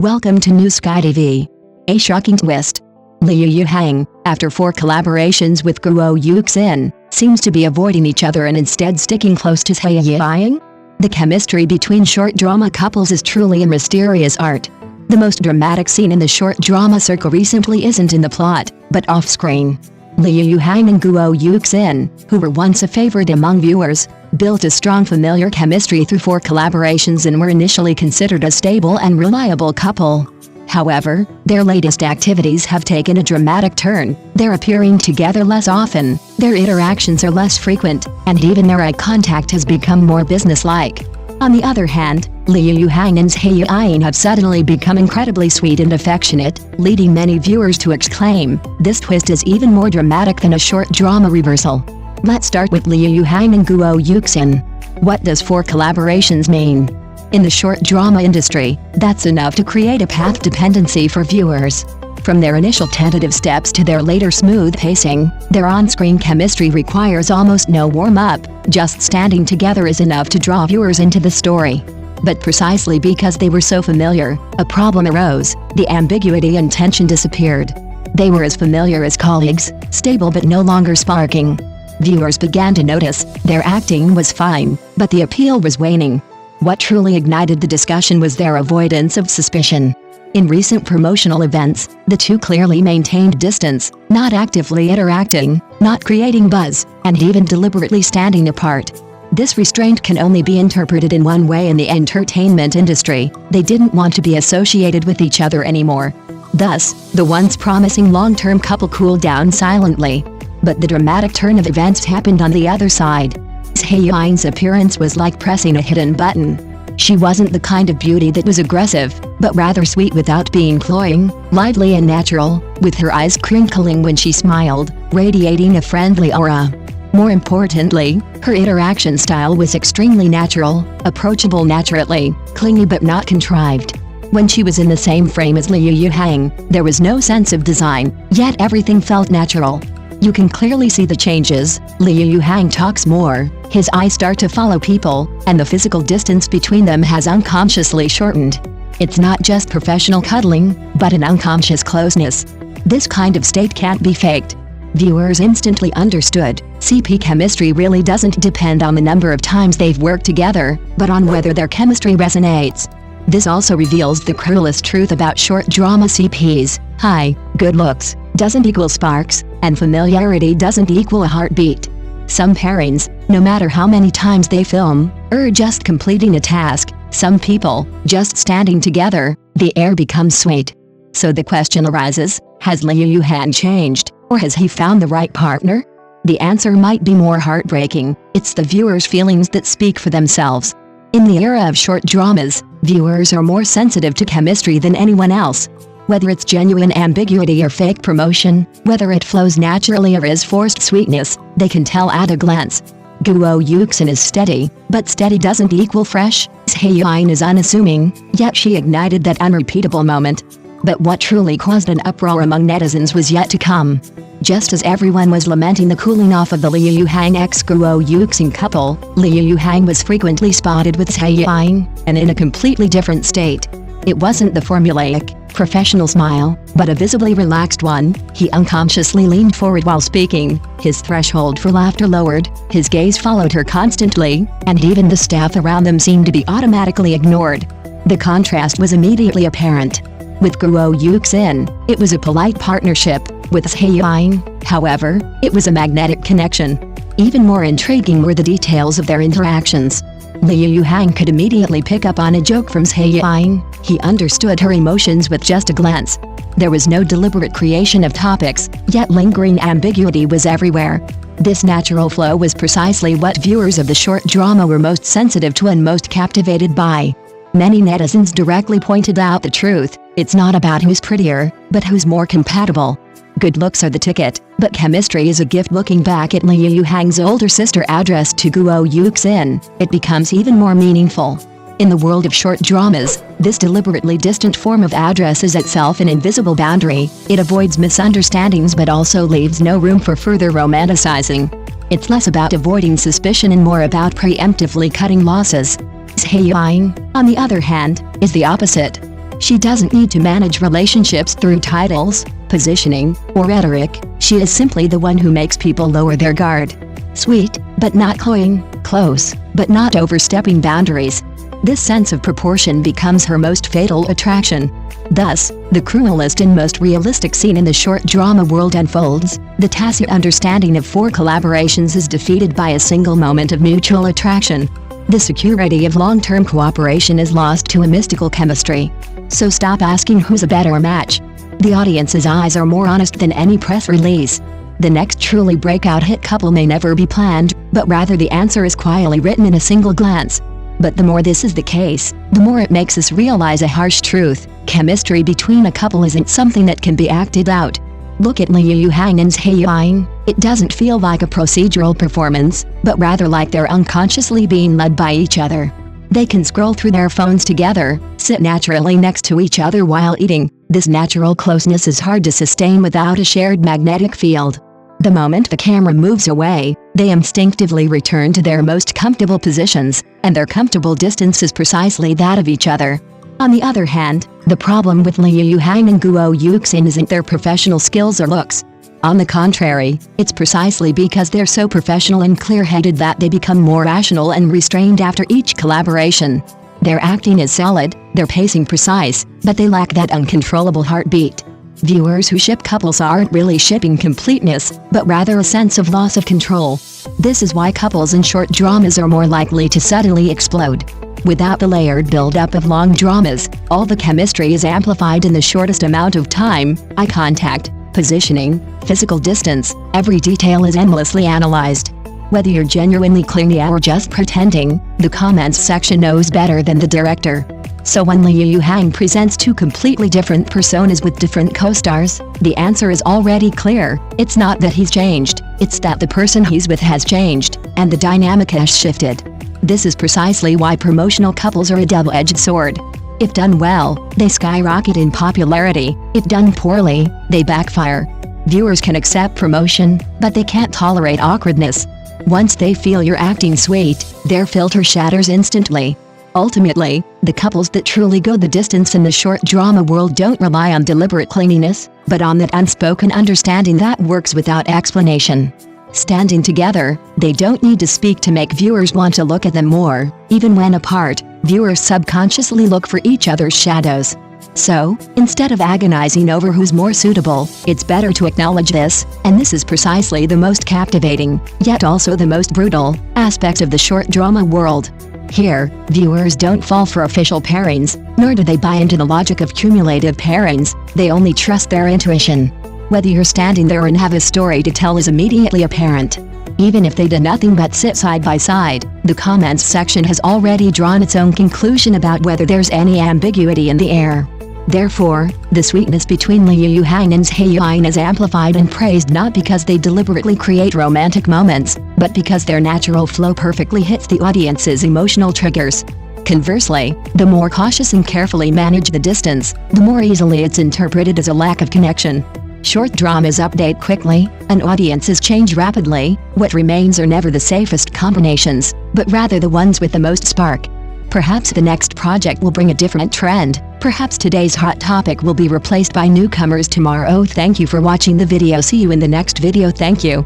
Welcome to New Sky TV. A shocking twist. Liu Yuhang, after 4 collaborations with Guo Yuxin, seems to be avoiding each other and instead sticking close to Zhai Yiying. The chemistry between short drama couples is truly a mysterious art. The most dramatic scene in the short drama circle recently isn't in the plot, but off-screen. Liu Yuhang and Guo Yuxin, who were once a favorite among viewers, built a strong familiar chemistry through 4 collaborations and were initially considered a stable and reliable couple. However, their latest activities have taken a dramatic turn. They're appearing together less often, their interactions are less frequent, and even their eye contact has become more businesslike. On the other hand, Liu Yuhang and Zhai Yiying have suddenly become incredibly sweet and affectionate, leading many viewers to exclaim, "This twist is even more dramatic than a short drama reversal." Let's start with Liu Yuhang and Guo Yuxin. What does 4 collaborations mean? In the short drama industry, that's enough to create a path dependency for viewers. From their initial tentative steps to their later smooth pacing, their on-screen chemistry requires almost no warm-up. Just standing together is enough to draw viewers into the story. But precisely because they were so familiar, a problem arose. The ambiguity and tension disappeared. They were as familiar as colleagues, stable but no longer sparking. Viewers began to notice their acting was fine, but the appeal was waning. What truly ignited the discussion was their avoidance of suspicion. In recent promotional events, the two clearly maintained distance, not actively interacting, not creating buzz, and even deliberately standing apart. This restraint can only be interpreted in one way in the entertainment industry: they didn't want to be associated with each other anymore. Thus, the once promising long-term couple cooled down silently. But the dramatic turn of events happened on the other side. Zhai Yiying's appearance was like pressing a hidden button. She wasn't the kind of beauty that was aggressive, but rather sweet without being cloying, lively and natural, with her eyes crinkling when she smiled, radiating a friendly aura. More importantly, her interaction style was extremely natural, approachable naturally, clingy but not contrived. When she was in the same frame as Liu Yuhang, there was no sense of design, yet everything felt natural. You can clearly see the changes. Liu Yuhang talks more, his eyes start to follow people, and the physical distance between them has unconsciously shortened. It's not just professional cuddling, but an unconscious closeness. This kind of state can't be faked. Viewers instantly understood, CP chemistry really doesn't depend on the number of times they've worked together, but on whether their chemistry resonates. This also reveals the cruelest truth about short drama CPs. High, good looks doesn't equal sparks, and familiarity doesn't equal a heartbeat. Some pairings, no matter how many times they film, are just completing a task. Some people, just standing together, the air becomes sweet. So the question arises, has Liu Yuhang changed, or has he found the right partner? The answer might be more heartbreaking. It's the viewer's feelings that speak for themselves. In the era of short dramas, viewers are more sensitive to chemistry than anyone else. Whether it's genuine ambiguity or fake promotion, whether it flows naturally or is forced sweetness, they can tell at a glance. Guo Yuxin is steady, but steady doesn't equal fresh. Zhai Yiying is unassuming, yet she ignited that unrepeatable moment. But what truly caused an uproar among netizens was yet to come. Just as everyone was lamenting the cooling off of the Liu Yuhang ex-Guo Yuxin couple, Liu Yuhang was frequently spotted with Zhai Yiying, and in a completely different state. It wasn't the formulaic, professional smile, but a visibly relaxed one. He unconsciously leaned forward while speaking, his threshold for laughter lowered, his gaze followed her constantly, and even the staff around them seemed to be automatically ignored. The contrast was immediately apparent. With Guo Yuxin, it was a polite partnership. With Zhai Yiying, however, it was a magnetic connection. Even more intriguing were the details of their interactions. Liu Yuhang could immediately pick up on a joke from Zhai Yiying. He understood her emotions with just a glance. There was no deliberate creation of topics, yet lingering ambiguity was everywhere. This natural flow was precisely what viewers of the short drama were most sensitive to and most captivated by. Many netizens directly pointed out the truth: it's not about who's prettier, but who's more compatible. Good looks are the ticket, but chemistry is a gift. Looking back at Liu Yuhang's older sister addressed to Guo Yuxin, it becomes even more meaningful. In the world of short dramas, this deliberately distant form of address is itself an invisible boundary. It avoids misunderstandings but also leaves no room for further romanticizing. It's less about avoiding suspicion and more about preemptively cutting losses. Zhai Yiying, on the other hand, is the opposite. She doesn't need to manage relationships through titles, positioning, or rhetoric. She is simply the one who makes people lower their guard. Sweet, but not cloying, close, but not overstepping boundaries. This sense of proportion becomes her most fatal attraction. Thus, the cruelest and most realistic scene in the short drama world unfolds. The tacit understanding of 4 collaborations is defeated by a single moment of mutual attraction. The security of long-term cooperation is lost to a mystical chemistry. So stop asking who's a better match. The audience's eyes are more honest than any press release. The next truly breakout hit couple may never be planned, but rather the answer is quietly written in a single glance. But the more this is the case, the more it makes us realize a harsh truth. Chemistry between a couple isn't something that can be acted out. Look at Liu Yuhang and Zhai Yiying. It doesn't feel like a procedural performance, but rather like they're unconsciously being led by each other. They can scroll through their phones together, sit naturally next to each other while eating. This natural closeness is hard to sustain without a shared magnetic field. The moment the camera moves away, they instinctively return to their most comfortable positions, and their comfortable distance is precisely that of each other. On the other hand, the problem with Liu Yuhang and Guo Yuxin isn't their professional skills or looks. On the contrary, it's precisely because they're so professional and clear-headed that they become more rational and restrained after each collaboration. Their acting is solid, their pacing precise, but they lack that uncontrollable heartbeat. Viewers who ship couples aren't really shipping completeness, but rather a sense of loss of control. This is why couples in short dramas are more likely to suddenly explode. Without the layered build-up of long dramas, all the chemistry is amplified in the shortest amount of time. Eye contact, positioning, physical distance, every detail is endlessly analyzed. Whether you're genuinely clingy or just pretending, the comments section knows better than the director. So when Liu Yuhang presents 2 completely different personas with different co-stars, the answer is already clear. It's not that he's changed, it's that the person he's with has changed, and the dynamic has shifted. This is precisely why promotional couples are a double-edged sword. If done well, they skyrocket in popularity. If done poorly, they backfire. Viewers can accept promotion, but they can't tolerate awkwardness. Once they feel you're acting sweet, their filter shatters instantly. Ultimately, the couples that truly go the distance in the short drama world don't rely on deliberate clinginess, but on that unspoken understanding that works without explanation. Standing together, they don't need to speak to make viewers want to look at them more. Even when apart, viewers subconsciously look for each other's shadows. So, instead of agonizing over who's more suitable, it's better to acknowledge this, and this is precisely the most captivating, yet also the most brutal, aspect of the short drama world. Here, viewers don't fall for official pairings, nor do they buy into the logic of cumulative pairings, they only trust their intuition. Whether you're standing there and have a story to tell is immediately apparent. Even if they do nothing but sit side by side, the comments section has already drawn its own conclusion about whether there's any ambiguity in the air. Therefore, the sweetness between Liu Yuhang and Zhai Yiying is amplified and praised not because they deliberately create romantic moments, but because their natural flow perfectly hits the audience's emotional triggers. Conversely, the more cautious and carefully manage the distance, the more easily it's interpreted as a lack of connection. Short dramas update quickly, and audiences change rapidly. What remains are never the safest combinations, but rather the ones with the most spark. Perhaps the next project will bring a different trend. Perhaps today's hot topic will be replaced by newcomers tomorrow. Thank you for watching the video. See you in the next video. Thank you.